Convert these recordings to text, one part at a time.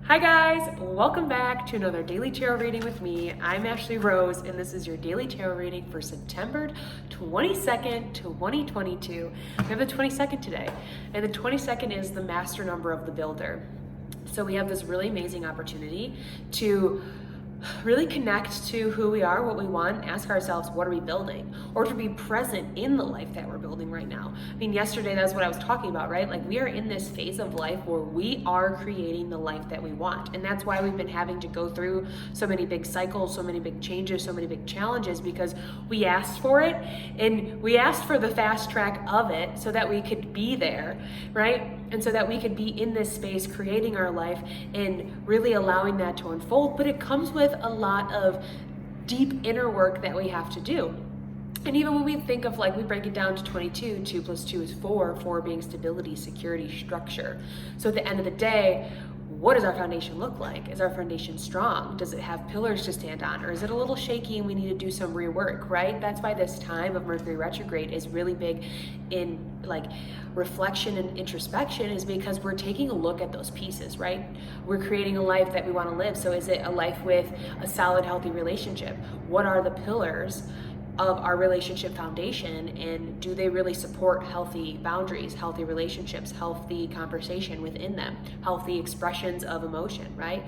Hi guys, welcome back to another daily tarot reading with me. I'm Ashley Rose and this is your daily tarot reading for September 22nd, 2022. We have the 22nd today, and the 22nd is the master number of the builder. So we have this really amazing opportunity to really connect to who we are, what we want, ask ourselves, what are we building? Or to be present in the life that we're building right now. I mean, yesterday, that's what I was talking about, right? Like, we are in this phase of life where we are creating the life that we want. And that's why we've been having to go through so many big cycles, so many big changes, so many big challenges, because we asked for it, and we asked for the fast track of it so that we could be there, right? And so that we could be in this space creating our life and really allowing that to unfold. But it comes with a lot of deep inner work that we have to do. And even when we think of, like, we break it down to 22, 2 plus 2 is 4, 4 being stability, security, structure. So at the end of the day, what does our foundation look like? Is our foundation strong? Does it have pillars to stand on? Or is it a little shaky and we need to do some rework, right? That's why this time of Mercury retrograde is really big in, like, reflection and introspection, is because we're taking a look at those pieces, right? We're creating a life that we want to live. So is it a life with a solid, healthy relationship? What are the pillars of our relationship foundation, and do they really support healthy boundaries, healthy relationships, healthy conversation within them, healthy expressions of emotion, right?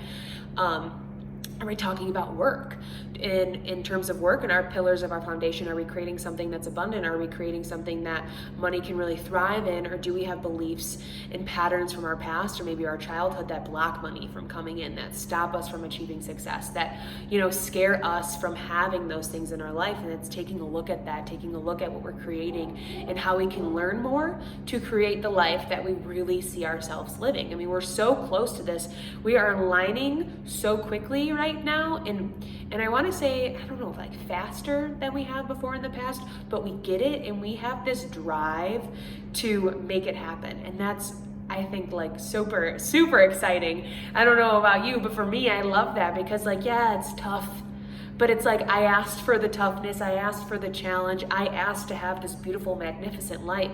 Are we talking about work? In terms of work and our pillars of our foundation, are we creating something that's abundant? Are we creating something that money can really thrive in? Or do we have beliefs and patterns from our past or maybe our childhood that block money from coming in, that stop us from achieving success, that, scare us from having those things in our life? And it's taking a look at that, taking a look at what we're creating and how we can learn more to create the life that we really see ourselves living. I mean, we're so close to this. We are aligning so quickly right now, and I want to say, I don't know, like, faster than we have before in the past, but we get it, and we have this drive to make it happen. And that's, I think, like, super, super exciting. I don't know about you, but for me, I love that, because, like, yeah, it's tough, but it's like, I asked for the toughness, I asked for the challenge, I asked to have this beautiful, magnificent life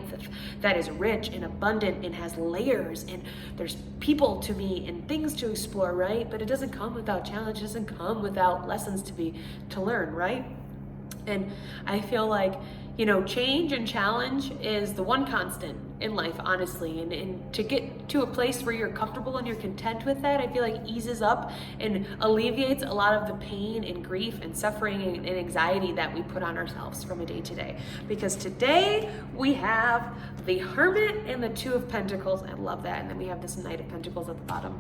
that is rich and abundant and has layers, and there's people to me and things to explore, right? But it doesn't come without challenge, it doesn't come without lessons to learn, right? And I feel like, change and challenge is the one constant in life, honestly. And to get to a place where you're comfortable and you're content with that, I feel like eases up and alleviates a lot of the pain and grief and suffering and anxiety that we put on ourselves from a day to day. Because today we have the Hermit and the Two of Pentacles. I love that. And then we have this Knight of Pentacles at the bottom.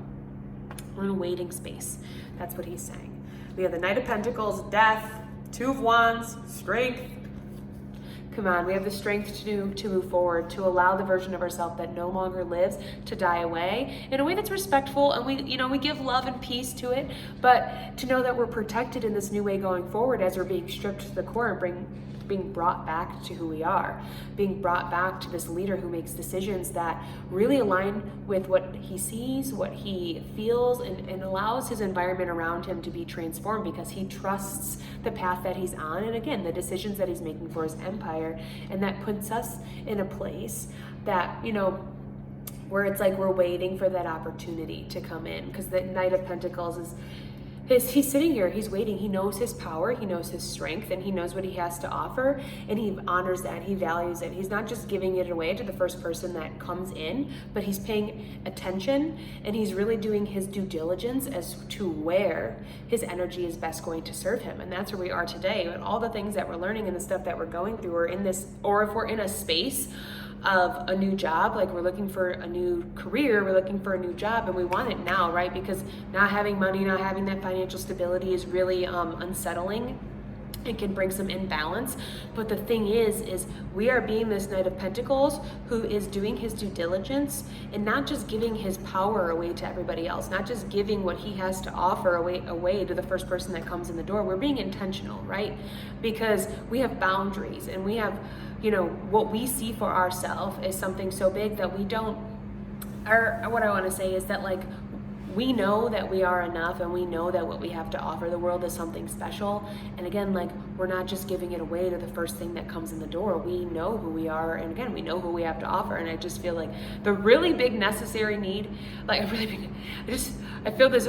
We're in a waiting space. That's what he's saying. We have the Knight of Pentacles, death, Two of Wands, strength. Come on, we have the strength to move forward, to allow the version of ourselves that no longer lives to die away in a way that's respectful, and we give love and peace to it, but to know that we're protected in this new way going forward as we're being stripped to the core and being brought back to who we are, being brought back to this leader who makes decisions that really align with what he sees, what he feels, and allows his environment around him to be transformed because he trusts the path that he's on, and again, the decisions that he's making for his empire. And that puts us in a place that, where it's like we're waiting for that opportunity to come in, because the Knight of Pentacles he's sitting here, he's waiting. He knows his power, he knows his strength, and he knows what he has to offer, and he honors that, he values it. He's not just giving it away to the first person that comes in, but he's paying attention, and he's really doing his due diligence as to where his energy is best going to serve him. And that's where we are today. And all the things that we're learning and the stuff that we're going through are in this, or if we're in a space of a new job, like we're looking for a new career, we're looking for a new job, and we want it now, right? Because not having money, not having that financial stability is really unsettling. It can bring some imbalance. But the thing is we are being this Knight of Pentacles who is doing his due diligence and not just giving his power away to everybody else, not just giving what he has to offer away to the first person that comes in the door. We're being intentional, right? Because we have boundaries, and we have, what we see for ourselves is something so big that we don't, or what I want to say is that, like, we know that we are enough, and we know that what we have to offer the world is something special. And again, like, we're not just giving it away to the first thing that comes in the door. We know who we are, and again, we know who we have to offer. And I just feel like the really big necessary need, like a really big, I feel this,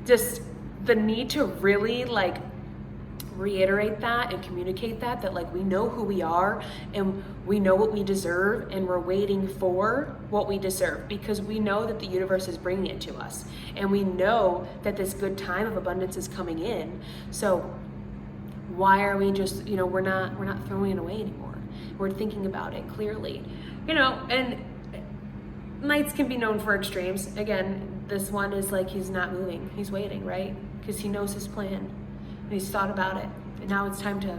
just the need to really like reiterate that and communicate that like we know who we are, and we know what we deserve, and we're waiting for what we deserve, because we know that the universe is bringing it to us, and we know that this good time of abundance is coming in. So why are we just, we're not throwing it away anymore. We're thinking about it clearly, and nights can be known for extremes. Again, this one is like, he's not moving, he's waiting, right? Because he knows his plan. And he's thought about it, and now it's time to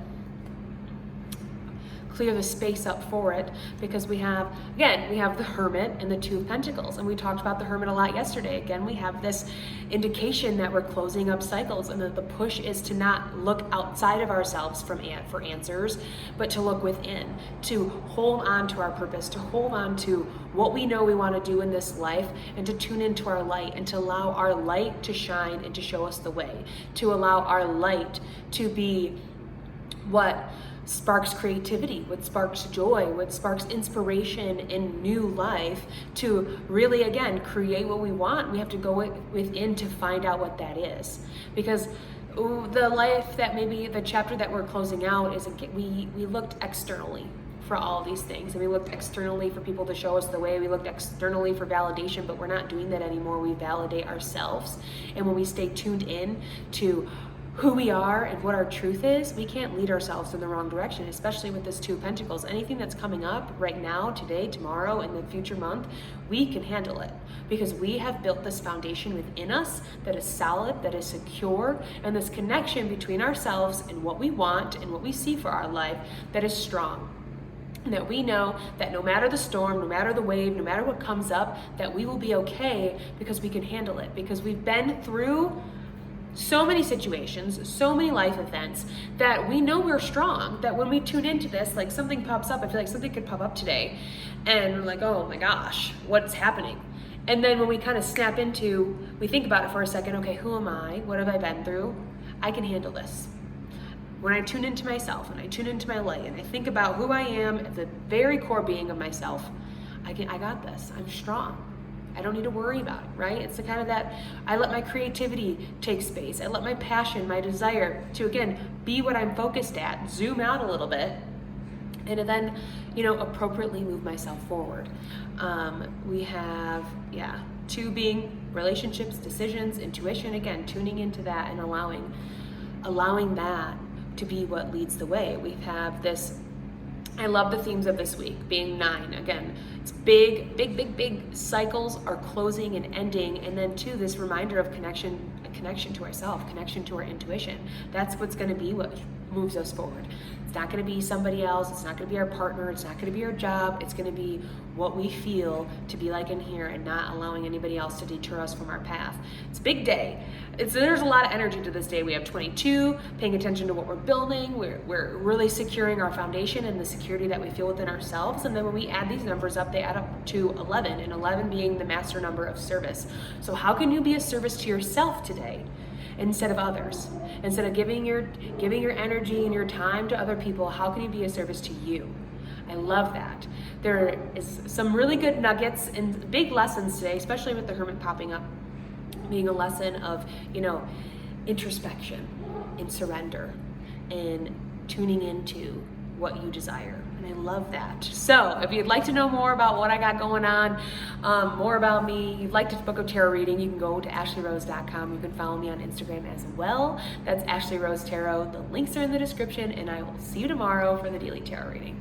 clear the space up for it, because we have the Hermit and the Two of Pentacles, and we talked about the Hermit a lot yesterday. Again, we have this indication that we're closing up cycles, and that the push is to not look outside of ourselves for answers, but to look within, to hold on to our purpose, to hold on to what we know we want to do in this life, and to tune into our light, and to allow our light to shine and to show us the way, to allow our light to be what sparks creativity, what sparks joy, what sparks inspiration in new life, to really, again, create what we want. We have to go within to find out what that is. Because the life that maybe the chapter that we're closing out is, we looked externally for all these things, and we looked externally for people to show us the way. We looked externally for validation, but we're not doing that anymore. We validate ourselves, and when we stay tuned in to who we are and what our truth is, we can't lead ourselves in the wrong direction, especially with this Two of Pentacles. Anything that's coming up right now, today, tomorrow, and the future month, we can handle it, because we have built this foundation within us that is solid, that is secure, and this connection between ourselves and what we want and what we see for our life that is strong. And that we know that no matter the storm, no matter the wave, no matter what comes up, that we will be okay, because we can handle it, because we've been through so many situations, so many life events, that we know we're strong, that when we tune into this, like something pops up. I feel like something could pop up today, and we're like, oh my gosh, what's happening? And then when we kind of snap into, we think about it for a second, okay, who am I? What have I been through? I can handle this. When I tune into myself, and I tune into my light, and I think about who I am at the very core being of myself, I got this, I'm strong. I don't need to worry about it, right? It's the kind of that, I let my creativity take space. I let my passion, my desire to, again, be what I'm focused at, zoom out a little bit, and then, appropriately move myself forward. We have, two being relationships, decisions, intuition, again, tuning into that and allowing that to be what leads the way. We have this, I love the themes of this week, being 9. Again, it's big cycles are closing and ending. And then 2, this reminder of connection to ourselves, connection to our intuition. That's what's going to be what moves us forward. It's not going to be somebody else. It's not going to be our partner. It's not going to be our job. It's going to be what we feel to be like in here, and not allowing anybody else to deter us from our path. It's a big day. There's a lot of energy to this day. We have 22, paying attention to what we're building. We're really securing our foundation and the security that we feel within ourselves. And then when we add these numbers up, they add up to 11, and 11 being the master number of service. So how can you be a service to yourself today instead of others? Instead of giving your energy and your time to other people, how can you be a service to you? I love that. There is some really good nuggets and big lessons today, especially with the Hermit popping up, being a lesson of, introspection and surrender and tuning into what you desire. And I love that. So if you'd like to know more about what I got going on, more about me, you'd like to book a tarot reading, you can go to ashleyrose.com. You can follow me on Instagram as well. That's Ashley Rose Tarot. The links are in the description, and I will see you tomorrow for the daily tarot reading.